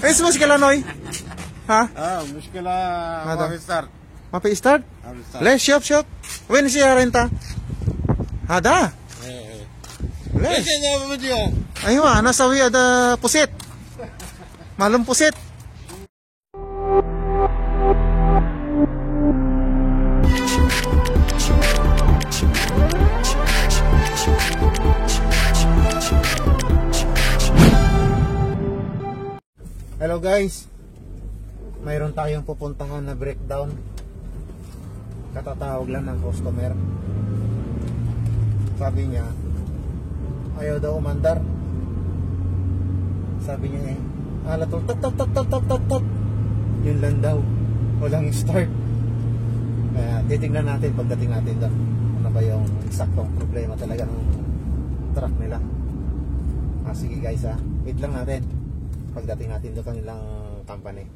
ايش مشكلة نوي؟ ها؟ مشكلة هذا. ما في ستارت. ما في ستارت؟ ما في ستارت. ليش؟ شوف وين السيارة انت؟ هذا؟ ايه ليش؟ ليش هذا فيديو؟ ايوه انا اسوي هذا بوسيت. معلوم بوسيت؟ Hello guys, mayroon tayong pupuntahan na breakdown. Katatawag lang ng customer. Sabi niya ayaw daw umandar. Sabi niya alatol tat. Yun lang daw, walang start. Titignan natin pagdating natin doon ano ba yung eksaktong problema talaga ng truck nila. Sige guys, wait lang natin pagdating natin doon kanilang company.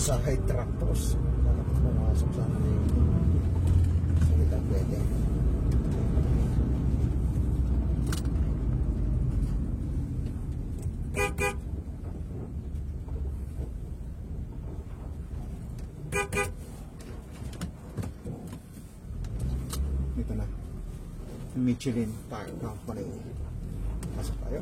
Sa high tractors pumasok sana na yung salitang pwede. Dito na Michelin Tire Company. Pasok tayo.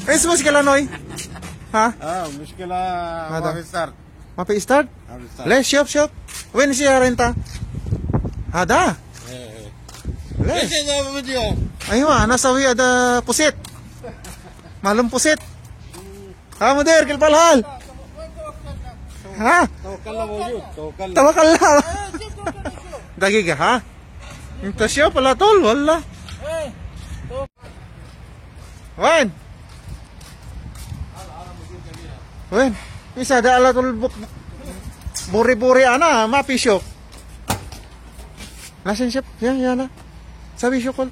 ايش مشكلة نوي؟ ها؟ مشكلة هذا. ما في ستارت. ما في ستارت؟ ما في ستارت. ليش؟ شوف وين السيارة انت؟ هذا؟ ايه ليش؟ ليش هذا فيديو؟ ايوه انا اسوي هذا بوسيت. معلوم بوسيت؟ ها مدير كيف الحال؟ ها؟ توكلنا موجود. توكلنا. دقيقة ها؟ انت شوف على طول والله. وين؟ وين؟ bisa ada alatul buri-buri ana ma fi shop. Lasin shop ya ana. Sabi shop. Okay,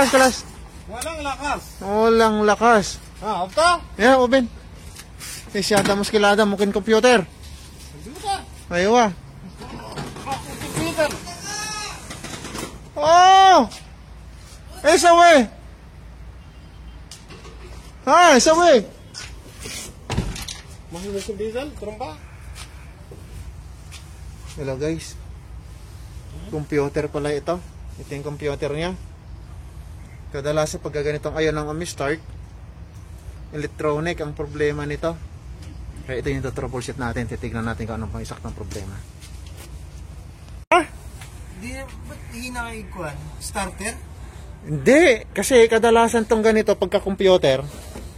kelas. Walang lakas. Apa? Ya, open. Siya muskilada mungkin komputer. Aywa. Computer. Esa way. Esa way. Masih mesin diesel, trompa. Hello guys. Computer pala ito. Ito yung computer niya. Kadalasan pag ganitong ayaw nang umi-start, electronic ang problema nito. Kaya ito yung troubleshoot natin. Titignan natin kung anong pang isaktong problema. ba't hindi nakikuan? Starter? Hindi, kasi kadalasan tong ganito pagka-computer,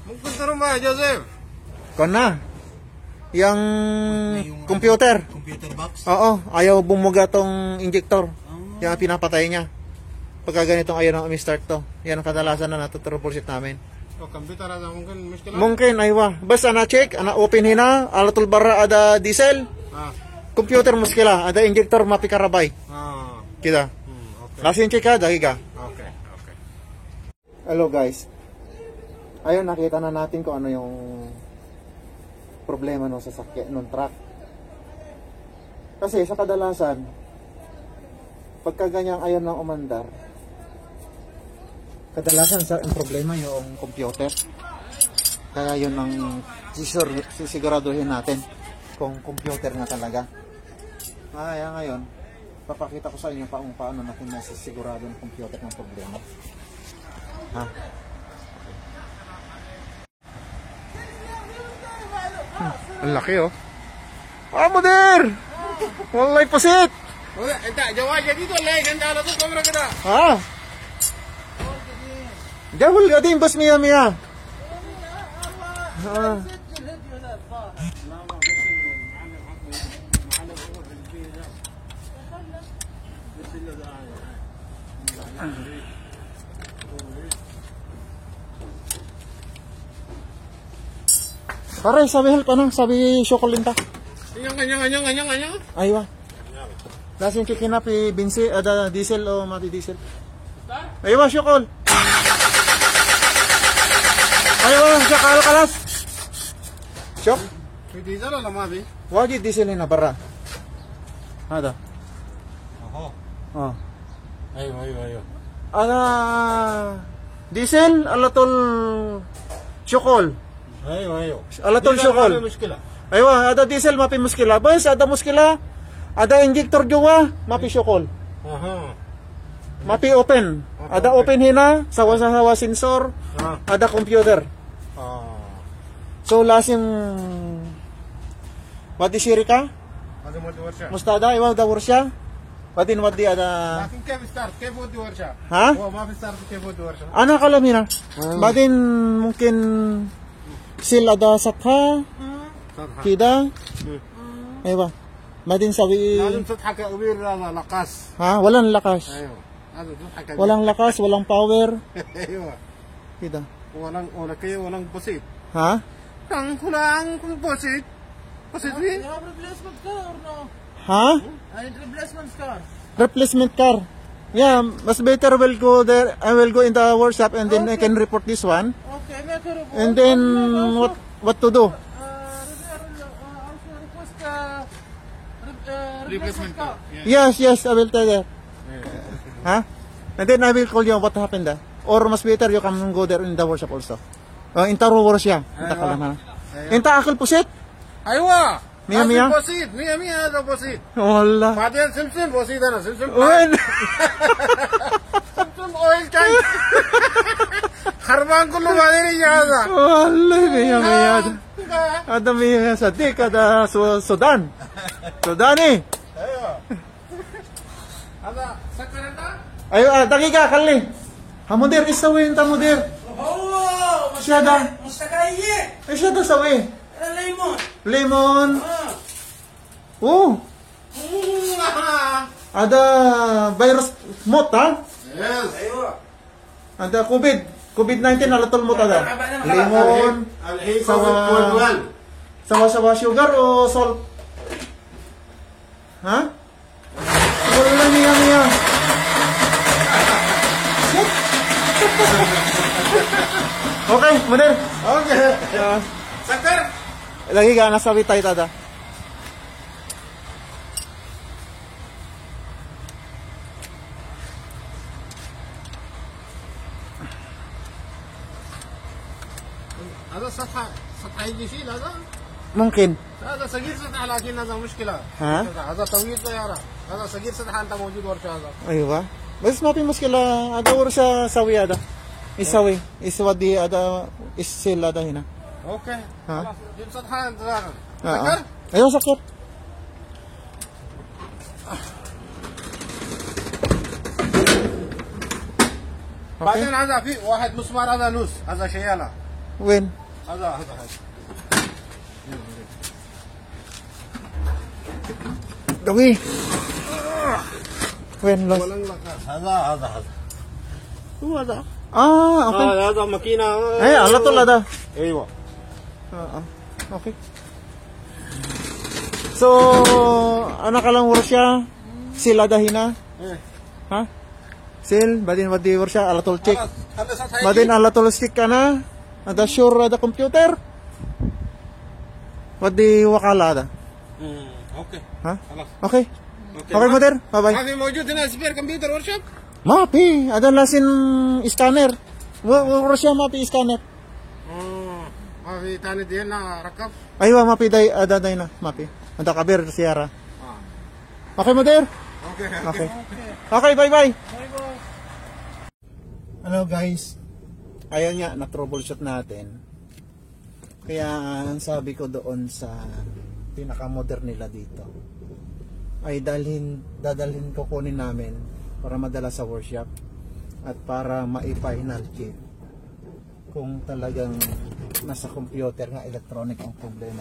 Magpunta rin ba, Joseph? kon na. Yung computer. Computer box? Oo, ayaw bumuga tong injector. Yung pinapatay niya. Pagka ganitong ayaw na umi-start to. Yan ang kadalasan na natutroubleshoot namin. O, computer ada mungkin muskila? Mungkin, aywa. Basta na-check, open hina, alatul bara ada diesel, Ah, computer muskila, ada injector mapikarabay. ah, Kita. okay. Lasin check ka, dahiga. Okay, okay. Hello guys. Ayun, nakita na natin kung ano yung problema nung sasakyan, nung truck. Kasi sa kadalasan, pagka ganyang ayaw ng umandar, kadalasan sa ang problema yung computer. Kaya yun ang sisiguraduhin natin kung computer na talaga. Kaya ngayon, papakita ko sa inyo paano natin nasisigurado ng computer ng problema. Ha? Ang laki oh. Ah, moder! Wallahi pasit! Wala, enta, jawab jadi tu lain kan dah tu kamera kita. Ha? Jawal gading bas miya miya. Ah. Pare, sabi help ano? Sabi Shokolinta. Anyang. Aywa. Lasin chicken na pi binsi ada diesel o mati diesel. Aywa Shokol. Aywa, sakal kalas. Shok. Hindi sana lama di. Wajib diesel na bara. Ada. Oh. Oh. Ayo. Ada diesel alatul Shokol. Ayo. Alatul Shokol. Muskila. Aywa, ada diesel mapi muskila. Bas, ada muskila. Ada injector juga mapi Shokol. Aha. Mapi open. Ada open hina, sawa-sawa sensor, ada computer. Ah. So lasim wadi shirika, Ada mau di warsha. mustada iwa da warsha. Wadin wadi ada. Lakin kaya start, kaya di warsha. Ha? Oh, ma start kaya di warsha. Ana kalam hina. Badin mungkin sil ada sakha, kida. Aywa. Badin sabi Lazim تضحك كبير lakas. ha, walang lakas. Ayo. Lazim تضحك. Walang lakas, walang power. Ayo. Kida. Walang posit. Ha? Ang kulang kung posit. Posit ni? Replacement car or no? Ha? I need replacement car. Replacement car. Yeah, mas better will go there. I will go in the workshop and then I can report this one. Okay, make a report. And then what to do? Replacement car. Yes, I will tell you. Huh? And then I will call you what happened. Or mas better you can go there in the workshop also. Inta ro workshop. Inta ka lang ha. Inta akal pusit. Aywa. Mia. Posit. Mia ada posit. Wala. Padel simsim posit na simsim. Well, Simsim oil tank. Harban kullu madiri yaza. wala Mia. Ada Mia sa dik ada Sudan. Sudani. Aywa. Ada sakaranta? Ayo, dakika kali. Hamudir isawin ta mudir. Oh, Siya da. mustakaye. Siya da sawi. Lemon. Lemon. Oh, ada virus mot ha? Yes. Aywa. Ada COVID-19 alatul mot ada. Lemon, Alhi Sawa. sawa sugar o salt? Ha? Wala niya. Okay, mudir. Okay. Sakar. Lagi ka nasabi tayo tada. هذا سطح يشيل هذا Mungkin. هذا صغير سطح لكن هذا مشكلة. ها؟ هذا طويل طيارة. هذا صغير سطح أنت موجود ورشة هذا. Aywa. Bas mapi muskila ada ursa sawi ada. Isawi. Iswadi ada isil ada hina. أوكي. ها؟ خلاص جيب سطحها أنت داخل. Ah, سكر. Ayo sakit. بعدين هذا في واحد مسمار هذا نص هذا شياله When? هذا Dawi. When lost? ولن لك هذا هو هذا Okay. هذا ماكينه Ay, ala to lada. ايوه Okay. So, anak ka lang Russia, sila dahina, ha? Sil, badin wadi Russia, alatol check. هذا سطح Badin alatol stick ka na, ada sure ada computer. Wadi wakala ada, اوكي ha? خلاص Okay. Okay, mother, bye ما bye. في موجود هنا سبير كمبيوتر ورشب Mapi, ada lasin scanner. Russia mapi scanner. ما في ثاني دي هنا ركب Aywa, mapi day, ada day na, mapi. Ada kabir siyara. Okay, mother. اوكي Okay. Okay, bye-bye. Ano guys, ayun nga, na-troubleshoot natin. Kaya ang sabi ko doon sa pinaka-modern nila dito, ay dadalhin ko kunin namin para madala sa workshop at para ma-final check kung talagang nasa computer nga electronic ang problema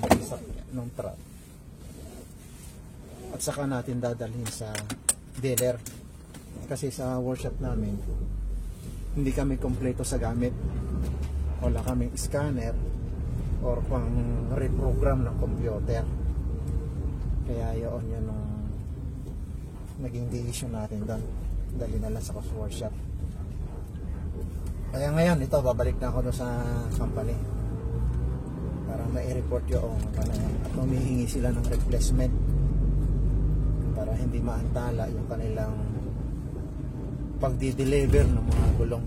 ng truck. At saka natin dadalhin sa dealer kasi sa workshop namin hindi kami kompleto sa gamit, wala kaming scanner or pang reprogram ng computer, kaya yun ang naging decision natin doon, dali na lang sa workshop. Kaya ngayon ito, babalik na ako doon sa company para mai-report yung at humihingi sila ng replacement para hindi maantala yung kanilang pagdi-deliver ng mga gulong.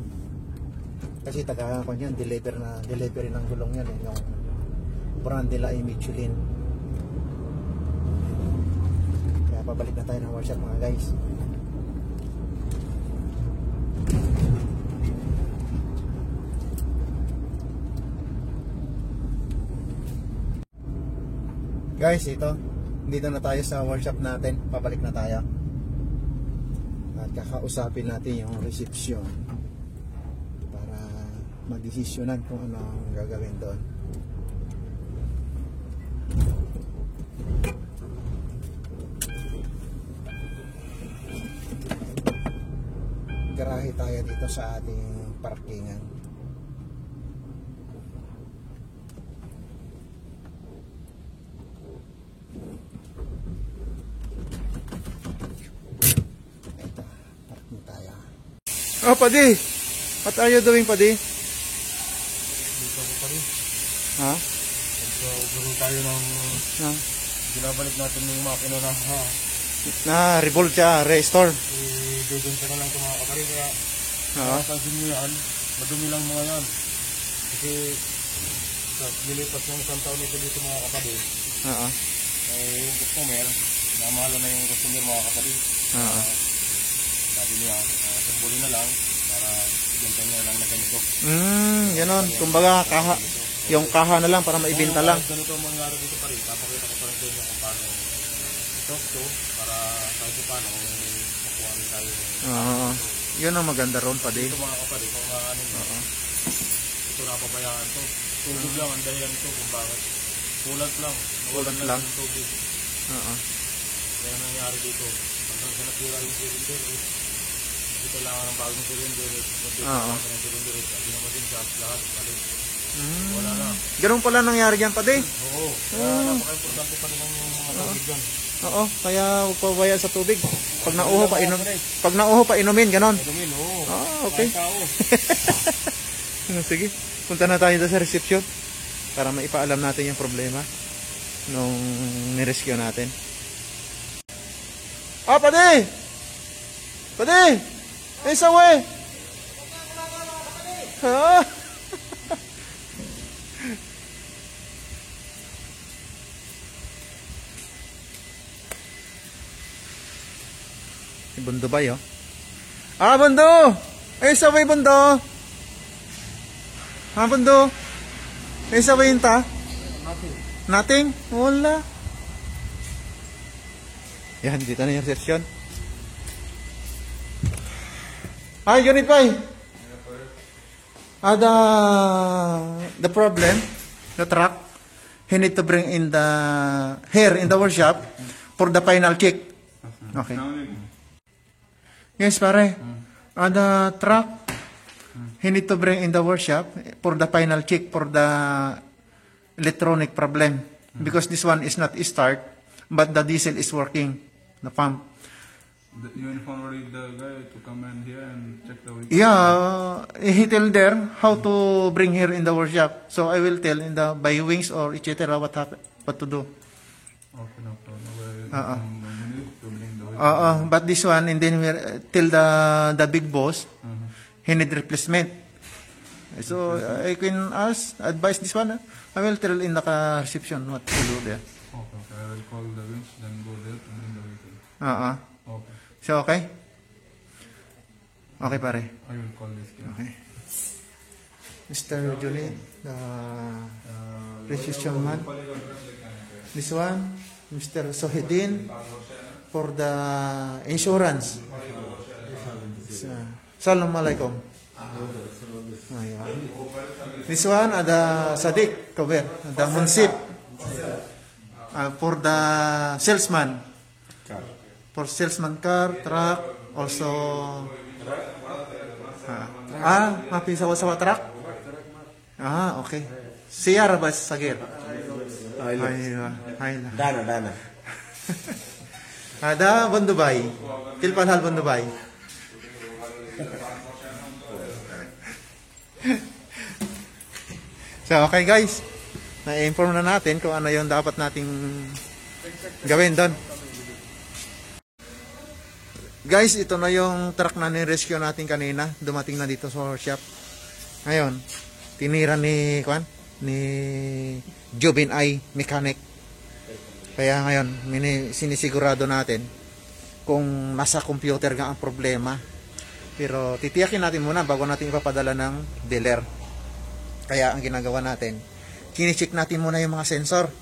Kasi taga-kwan yan, delivery ng gulong yan, yung brand nila ay Michelin. Kaya pabalik na tayo ng workshop mga guys. Guys, ito, dito na tayo sa workshop natin, pabalik na tayo. At kakausapin natin yung reception para magdesisyonan kung ano ang gagawin doon. Garahe tayo dito sa ating parkingan. Oh, Padi. What are you doing, Padi? dito ko pa rin Ha? ganoon tayo ng Ha? binabalik natin yung makina na Revolve siya, restore. dudun ka na lang ito mga kapatid kaya Oo. pansin nyo yan madumi lang mga yan kasi sa nilipas ng isang taon nito dito mga kapatid Oo. yung customer namahala na yung customer mga kapatid Oo. sabi niya sumbuli na lang para ibenta niya lang na ganito Ganon. Kumbaga, yung kaha na lang para maibenta lang. ganito ang mangyari dito pa rin papakita ko pa rin sa inyo kung paano i-talk to para kahit paano makuha rin tayo Oo. Yun ang maganda ron, Padi. ito mga kapatid kung ano nyo ito napabayaan to tubig lang ang dahilan ito kung bakit kulat lang Kulat nawalan lang. ng tubig Oo. kaya nangyari dito hanggang sa natira yung cylinder ito lang ang bagong cylinder Oo. ng cylinder hindi naman din gas lahat balik wala na Ganun pala nangyari dyan, Padi. oo kaya napaka-importante pa rin ang mga tubig dyan Oo. Kaya huwag pabayaan sa tubig. Pag nauho pa inumin, ganon. Dumin, oo Okay. kahit tao Sige. Punta na tayo doon sa reception para maipaalam natin yung problema nung nirescue natin. Padi! Padi! Isa way! Ha? Bundo ba yun? Bundo! Isa way, Bundo! Bundo! Isa way yun ta? Nothing? Wala. Yan, dito na yung reception. Hi, Unit Pai! The problem, the truck, he need to bring in the here in the workshop for the final check. Okay. Yes, pare. The truck, he need to bring in the workshop for the final check for the electronic problem. Because this one is not start, but the diesel is working, the pump. You inform already the guy to come in here and check the vehicle? Yeah, he tell there how to bring here in the workshop. So I will tell in the by wings or etc. what to do. Okay, no problem. We need to bring the vehicle. But this one, and then we tell the big boss, he need replacement. So I can advise this one. I will tell in the reception what to do there. Okay. I will call the wings, then go there to bring the vehicle. Okay. So okay? Okay, pare. I will call this guy. Okay. Mr. Johnny, the precision man. This one, Mr. Sohedin, for the insurance. Assalamualaikum. This one, the Sadiq cover, the Munsip, for the salesman. For salesman car, truck, also mapisa ko sa truck? Okay. Siyara ba sagir? Dana. Ada Bundubay. Tilpanhal Bundubay. So, okay guys. Na-inform na natin kung ano yung dapat nating gawin doon. Guys, ito na yung truck na ni-rescue natin kanina. Dumating na dito sa workshop. Ngayon, tinira ni Jobin I mechanic. Kaya ngayon, sinisigurado natin kung nasa computer nga ang problema. Pero titiyakin natin muna bago natin ipapadala ng dealer. Kaya ang ginagawa natin, kinicheck natin muna yung mga sensor.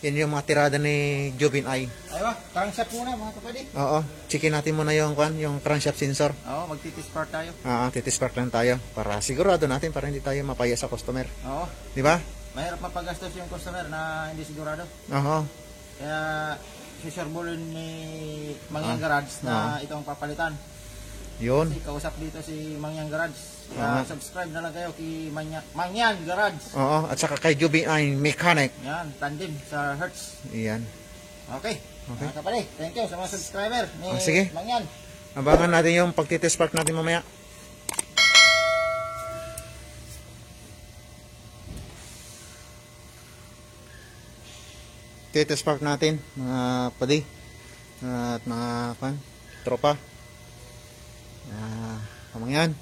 Yan yung mga tirada ni Jobin I. Aywa, crankshaft muna mga kapatid. Oo, checkin natin muna yung crankshaft sensor. Oo, magtitispart tayo. Titispart lang tayo para sigurado natin para hindi tayo mapaya sa customer. Oo. Di ba? Mahirap mapagastos yung customer na hindi sigurado. Oo. Kaya susurbulin ni Mangyang Garage na ito ang papalitan. Yun. Kasi kausap dito si Mangyang Garage. Kaya subscribe na lang kayo kay Mangyang Garage. Oo, at saka kay Jobin I mechanic. Yan, tandem sa Hertz. Iyan. Okay. Mga kapatid, thank you sa mga subscriber ni Sige. Mangyan. Abangan natin yung pagtitest park natin mamaya. Titest park natin, mga padi at mga tropa. Pamangyan.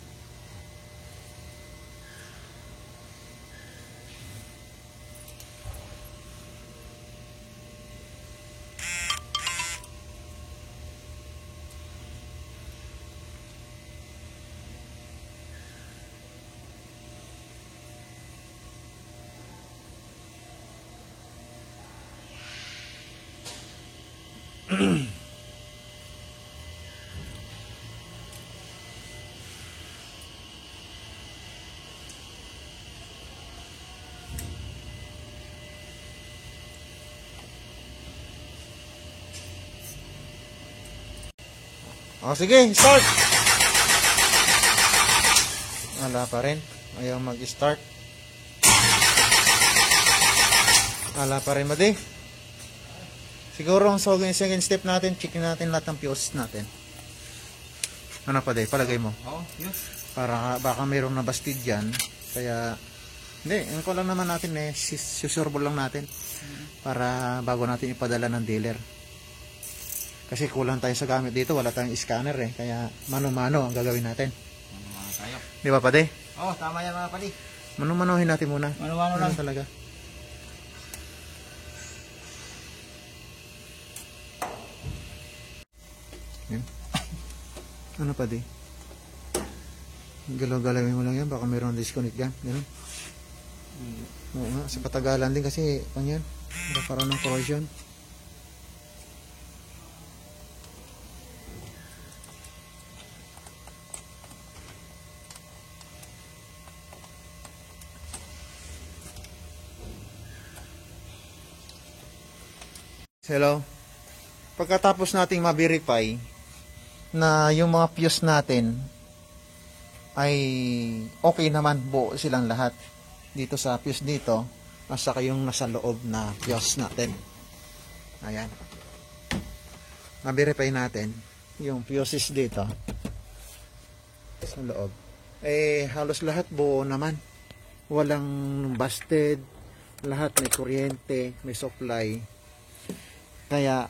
Sige, start! Wala pa rin. Ayaw mag-start. Wala pa rin, madi. Siguro ang second step natin, checkin natin lahat ng fuse natin. Ano pa, day? Palagay mo. Oo, yun. Para baka mayroong nabastid dyan. Kaya, hindi, yung ko lang naman natin susurbol lang natin. Para bago natin ipadala ng dealer. Kasi kulang tayo sa gamit dito, wala tayong scanner kaya mano-mano ang gagawin natin. Mano-mano tayo. Di ba, pade? Oo, tama yan mga kapatid. Mano-manohin natin muna. Mano-mano lang talaga. Yan. Ano, pade? Galaw-galawin mo lang yan, baka mayroong disconnect yan. Ganun. Oo nga, sa patagalan din kasi, yan, nagkaroon ng corrosion. Hello. Pagkatapos nating ma-verify na yung mga fuse natin ay okay naman, buo silang lahat dito sa fuse dito at saka yung nasa loob na fuse natin. Ayan. Ma-verify natin yung fuses dito sa loob. Halos lahat buo naman. Walang busted. Lahat may kuryente, may supply. Kaya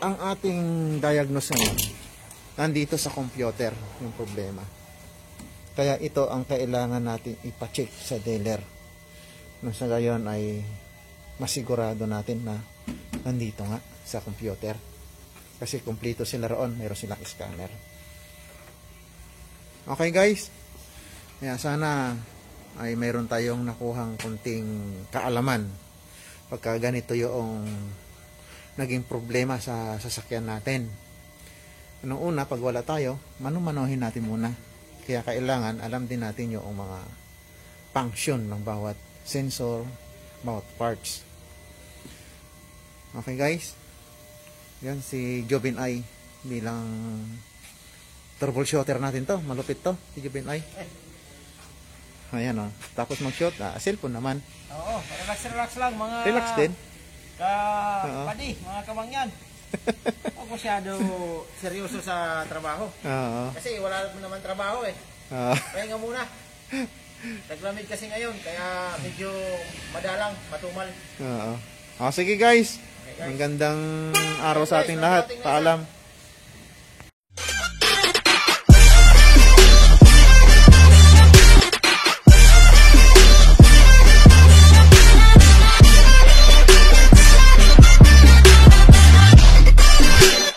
ang ating diagnose ngayon nandito sa computer yung problema. Kaya ito ang kailangan natin ipacheck sa dealer. Nang sa gayon ay masigurado natin na nandito nga sa computer. Kasi kumpleto sila roon, mayroon silang scanner. Okay guys? Kaya sana ay mayroon tayong nakuhang kunting kaalaman pagka ganito yung naging problema sa sasakyan natin. Noong una, pag wala tayo, manohin natin muna. Kaya kailangan alam din natin yung mga function ng bawat sensor, bawat parts. Okay guys? Yan si Jobin I bilang troubleshooter natin to. Malupit to, si Jobin I. Ayan o. Tapos mag-shoot, cellphone naman. Oo, relax lang mga... Relax din. Padi, mga kamangyan. Huwag masyado seryoso sa trabaho. Oo. Kasi wala naman trabaho eh. Kaya nga muna. Naglamig kasi ngayon, kaya medyo madalang, matumal. Oo. Sige guys. Ang gandang araw sa ating lahat. Paalam.